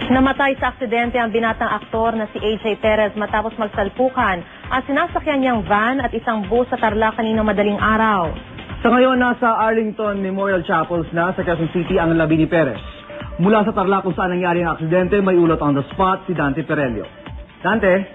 Namatay sa aksidente ang binatang aktor na si AJ Perez matapos magsalpukan ang sinasakyan niyang van at isang bus sa Tarlac kaninang madaling araw. Sa ngayon, nasa Arlington Memorial Chapels na sa Quezon City ang labi ni Perez. Mula sa Tarlac kung saan nangyari ang aksidente, may ulat on the spot si Dante Perelio. Dante?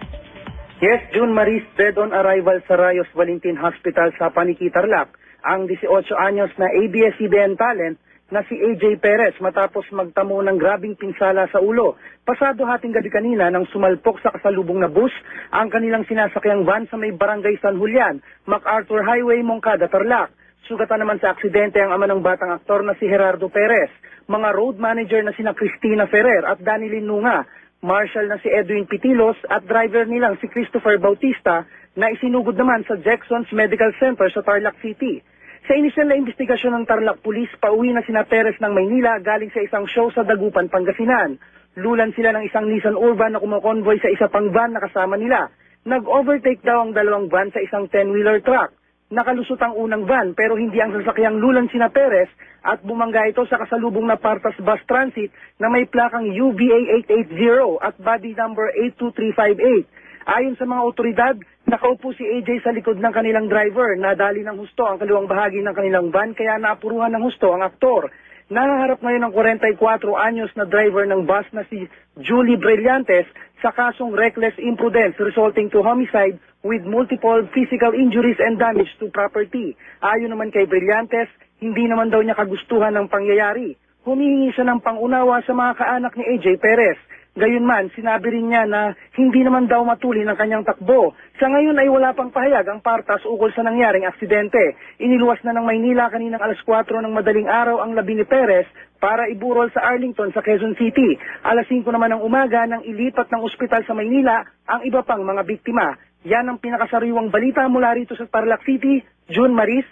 Yes, June Maris, dead on arrival sa Rayos Valentin Hospital sa Paniqui, Tarlac, ang 18 anyos na ABS-CBN talent na si AJ Perez matapos magtamo ng grabing pinsala sa ulo. Pasado hating gabi kanina nang sumalpok sa kasalubong na bus ang kanilang sinasakyang van sa may barangay San Julian, MacArthur Highway, Moncada, Tarlac. Sugatan naman sa aksidente ang ama ng batang aktor na si Gerardo Perez, mga road manager na sina Cristina Ferrer at Danny Linunga, marshal na si Edwin Pitilos at driver nilang si Christopher Bautista na isinugod naman sa Jackson's Medical Center sa Tarlac City. Sa inisyal na investigasyon ng Tarlac Police, pauwi na sina Perez ng Maynila galing sa isang show sa Dagupan, Pangasinan. Lulan sila ng isang Nissan Urban na kumokonvoy sa isa pang van na kasama nila. Nag-overtake daw ang dalawang van sa isang 10-wheeler truck. Nakalusot ang unang van pero hindi ang sasakyang lulan sina Perez at bumangga ito sa kasalubong na Partas Bus Transit na may plakang UVA 880 at body number 82358. Ayon sa mga otoridad, nakaupo si AJ sa likod ng kanilang driver. Nadali ng husto ang kaliwang bahagi ng kanilang van kaya naapuruhan ng husto ang aktor. Nangaharap ngayon ang 44 anyos na driver ng bus na si Julie Brillantes sa kasong reckless imprudence resulting to homicide with multiple physical injuries and damage to property. Ayon naman kay Brillantes, hindi naman daw niya kagustuhan ng pangyayari. Humihingi siya ng pangunawa sa mga kaanak ni AJ Perez. Gayunman, sinabi rin niya na hindi naman daw matuloy ng kanyang takbo. Sa ngayon ay wala pang pahayag ang Partas ukol sa nangyaring aksidente. Iniluwas na ng Maynila kaninang alas 4 ng madaling araw ang labi ni Perez para iburol sa Arlington sa Quezon City. Alas 5 naman ng umaga nang ilipat ng ospital sa Maynila ang iba pang mga biktima. Yan ang pinakasariwang balita mula rito sa Tarlac City. June Maris.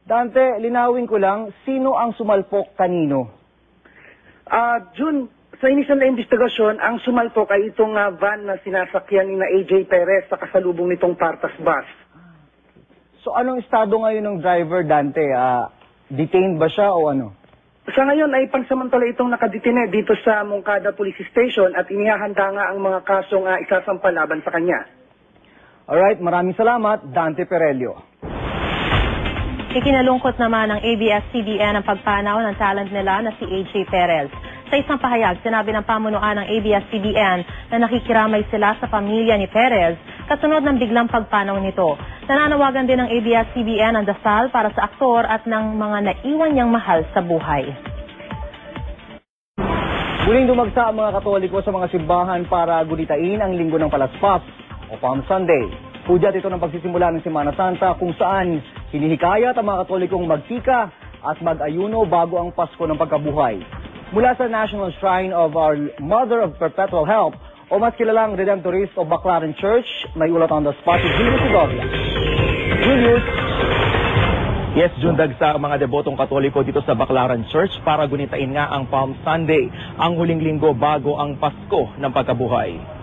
Dante, linawin ko lang, sino ang sumalpok kanino? June, sa inisyal na investigasyon, ang sumalpok ay itong van na sinasakyan ni na AJ Perez sa kasalubong nitong Partas Bus. So anong estado ngayon ng driver, Dante? Detained ba siya o ano? Sa ngayon ay pansamantala itong nakadetine dito sa Moncada Police Station at inihahanda nga ang mga kasong isasampal laban sa kanya. Alright, maraming salamat, Dante Perelio. Ikinalungkot naman ng ABS-CBN ang pagpanaw ng talent nila na si AJ Perez. Sa isang pahayag, sinabi ng pamunuan ng ABS-CBN na nakikiramay sila sa pamilya ni Perez kasunod ng biglang pagpanaw nito. Nananawagan din ng ABS-CBN ang dasal para sa aktor at ng mga naiwan niyang mahal sa buhay. Muling dumagsa ang mga Katoliko sa mga simbahan para gunitain ang Linggo ng Palaspas o Palm Sunday. Hudyat ito ng pagsisimula ng Semana Santa kung saan hinihikayat ang mga Katolikong magtika at mag-ayuno bago ang Pasko ng Pagkabuhay. Mula sa National Shrine of Our Mother of Perpetual Help o mas kilalang Redemptorist of Baclaran Church, may ulat on the spot si Julius Segovia. Julius. Yes, June, dagsa ang mga debotong Katoliko dito sa Baclaran Church para gunitain nga ang Palm Sunday, ang huling linggo bago ang Pasko ng Pagkabuhay.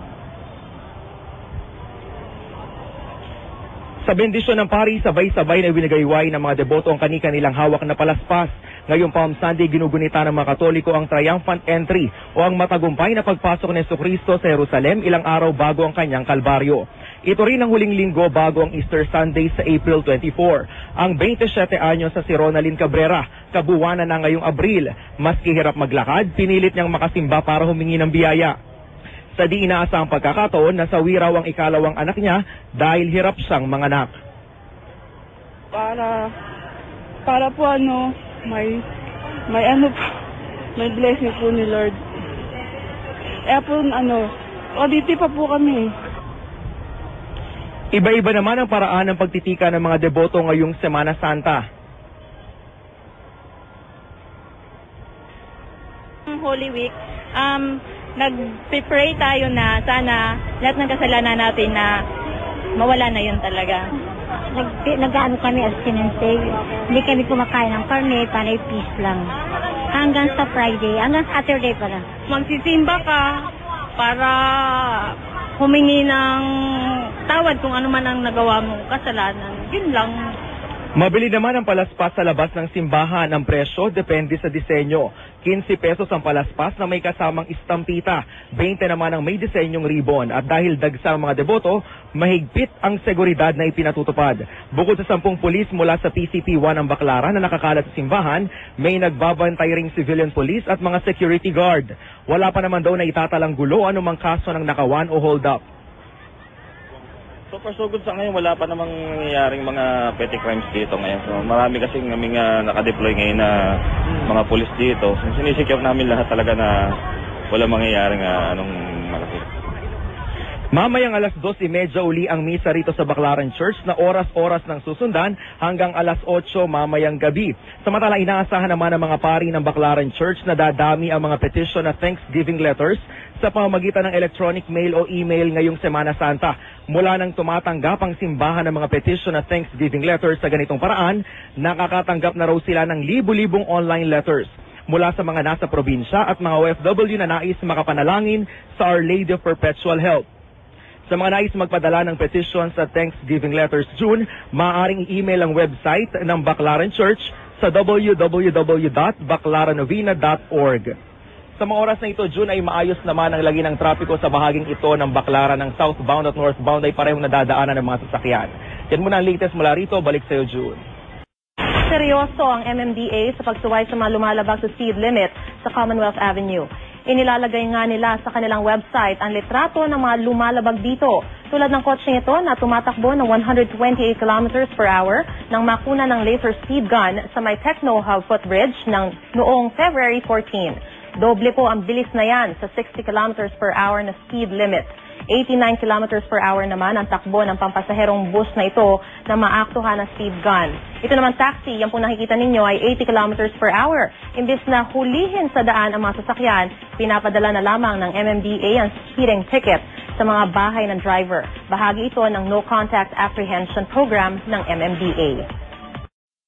Sa bendisyon ng pari, sabay-sabay na winagayway ng mga deboto ang kani-kanilang hawak na palaspas. Ngayong Palm Sunday, ginugunita ng mga Katoliko ang triumphant entry o ang matagumpay na pagpasok ni Jesucristo sa Jerusalem ilang araw bago ang kanyang kalbaryo. Ito rin ang huling linggo bago ang Easter Sunday sa April 24. Ang 27 anyos sa si Ronaldin Cabrera, kabuwanan na ngayong Abril. Maski hirap maglakad, pinilit niyang makasimba para humingi ng biyaya. Sa di inaasang pagkakataon, nasawi raw ang ikalawang anak niya dahil hirap siyang manganak. Para po may blessing po ni Lord. Auditi pa po kami. Iba-iba naman ang paraan ng pagtitika ng mga deboto ngayong Semana Santa. Holy Week, nag-pray tayo na sana lahat ng kasalanan natin na mawala na yun talaga. Nag-ano kami abstinente. Hindi kami kumakain ng karne, panay peace lang. Hanggang sa Friday, hanggang Saturday pala. Magsisimba ka para humingi ng tawad kung ano man ang nagawa mong kasalanan. Yun lang. Mabili naman ang palaspas sa labas ng simbahan. Ang presyo depende sa disenyo. 15 pesos ang palaspas na may kasamang istampita, 20 naman ang may disenyong ribbon. At dahil dagsa ang mga deboto, mahigpit ang seguridad na ipinatutupad. Bukod sa 10 pulis mula sa PCP-1 ng Baclaran na nakakalat sa simbahan, may nagbabantay ring civilian police at mga security guard. Wala pa naman daw na itatalang gulo anumang kaso ng nakawan o hold up. So far so good sa ngayon, wala pa namang nangyayaring mga petty crimes dito ngayon. So marami kasing kaming nakadeploy ngayon na mga pulis dito. So, sinisecure namin lahat talaga na wala mangyayaring anong malaki. Mamayang alas 2:30 uli ang misa rito sa Baclaran Church na oras-oras ng susundan hanggang alas 8 mamayang gabi. Samantala, inaasahan naman ng mga pari ng Baclaran Church na dadami ang mga petition na Thanksgiving letters sa pamamagitan ng electronic mail o email ngayong Semana Santa. Mula nang tumatanggap ang simbahan ng mga petition na Thanksgiving letters sa ganitong paraan, nakakatanggap na raw sila ng libu-libong online letters mula sa mga nasa probinsya at mga OFW na nais makapanalangin sa Our Lady of Perpetual Help. Sa mga nais magpadala ng petition sa Thanksgiving Letters June, maaaring i-email ang website ng Baclaran Church sa www.baclaranovena.org. Sa mga oras na ito, June, ay maayos naman ang lagi ng trapiko sa bahaging ito ng Baclaran. Ng southbound at northbound ay parehong nadadaanan ng mga sasakyan. Yan muna ang latest mula rito. Balik sa iyo, June. Seryoso ang MMDA sa pagsuway sa mga lumalabag sa speed limit sa Commonwealth Avenue. Inilalagay nga nila sa kanilang website ang litrato ng mga lumalabag dito. Tulad ng kotseng ito na tumatakbo ng 128 kilometers per hour nang makuna ng laser speed gun sa may Techno Hub footbridge noong February 14. Doble po ang bilis na yan sa 60 kilometers per hour na speed limit. 89 kilometers per hour naman ang takbo ng pampasaherong bus na ito na maaktuhan ng speed gun. Ito naman taxi, yan po nakikita ninyo ay 80 kilometers per hour. Imbis na hulihin sa daan ang mga sasakyan, pinapadala na lamang ng MMDA ang speeding ticket sa mga bahay ng driver. Bahagi ito ng No Contact Apprehension Program ng MMDA.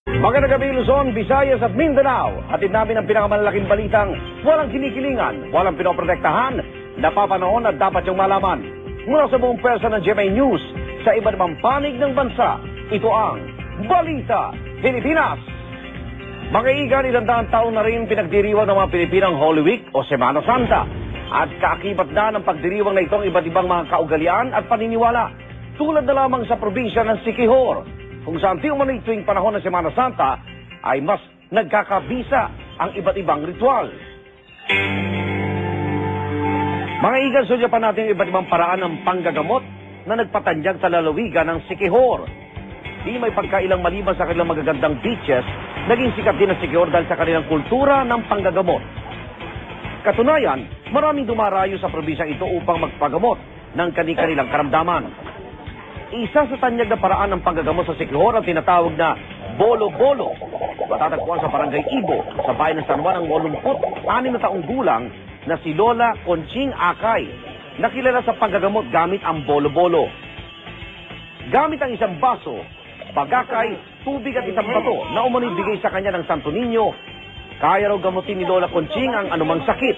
Magandang gabi, Luzon, Visayas at Mindanao. Hatid namin ang pinakamalalaking balitang walang kinikilingan, walang pinoprotektahan, napapanoon at dapat yung malaman. Mula sa buong pwersa ng GMA News, sa iba't ibang panig ng bansa, ito ang Balita Pilipinas. Makaigan, 100 taon na rin pinagdiriwang ng mga Pilipinang Holy Week o Semana Santa. At kaakibat na ng pagdiriwang na itong iba't ibang mga kaugalian at paniniwala. Tulad na lamang sa probinsya ng Siquijor, kung saan umano'y tuwing panahon ng Semana Santa ay mas nagkakabisa ang iba't ibang ritual. Mga igan, sudya pa natin yung iba't ibang paraan ng panggagamot na nagpatanyag sa lalawigan ng Siquijor. Di may pagkailang maliban sa kanilang magagandang beaches, naging sikat din ang Siquijor dahil sa kanilang kultura ng panggagamot. Katunayan, maraming dumarayo sa probinsyang ito upang magpagamot ng kanilang karamdaman. Isa sa tanyag na paraan ng panggagamot sa Siquijor ang tinatawag na bolo-bolo. Matatagpuan sa Barangay Ibo, sa bayan ng San Juan ang 86 na taong gulang na si Lola Conching Akay, nakilala sa panggagamot gamit ang bolo-bolo. Gamit ang isang baso, bagakay, tubig at isang bato na umano'y bigay sa kanya ng Santo Niño, kaya raw gamutin ni Lola Conching ang anumang sakit.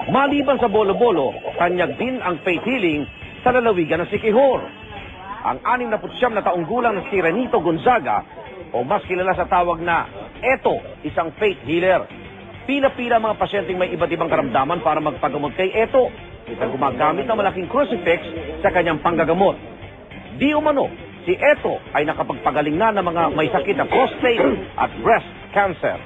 Maliban sa bolo-bolo, tanyag din ang faith healing sa lalawigan ng Siquijor. Ang 69 na taong gulang na si Renito Gonzaga, o mas kilala sa tawag na Eto, isang faith healer. Pila-pila mga pasyenteng may iba't ibang karamdaman para magpagamot kay Eto. Isang gumagamit ng malaking crucifix sa kanyang panggagamot. Di umano, si Eto ay nakapagpagaling na ng mga may sakit na prostate at breast cancer.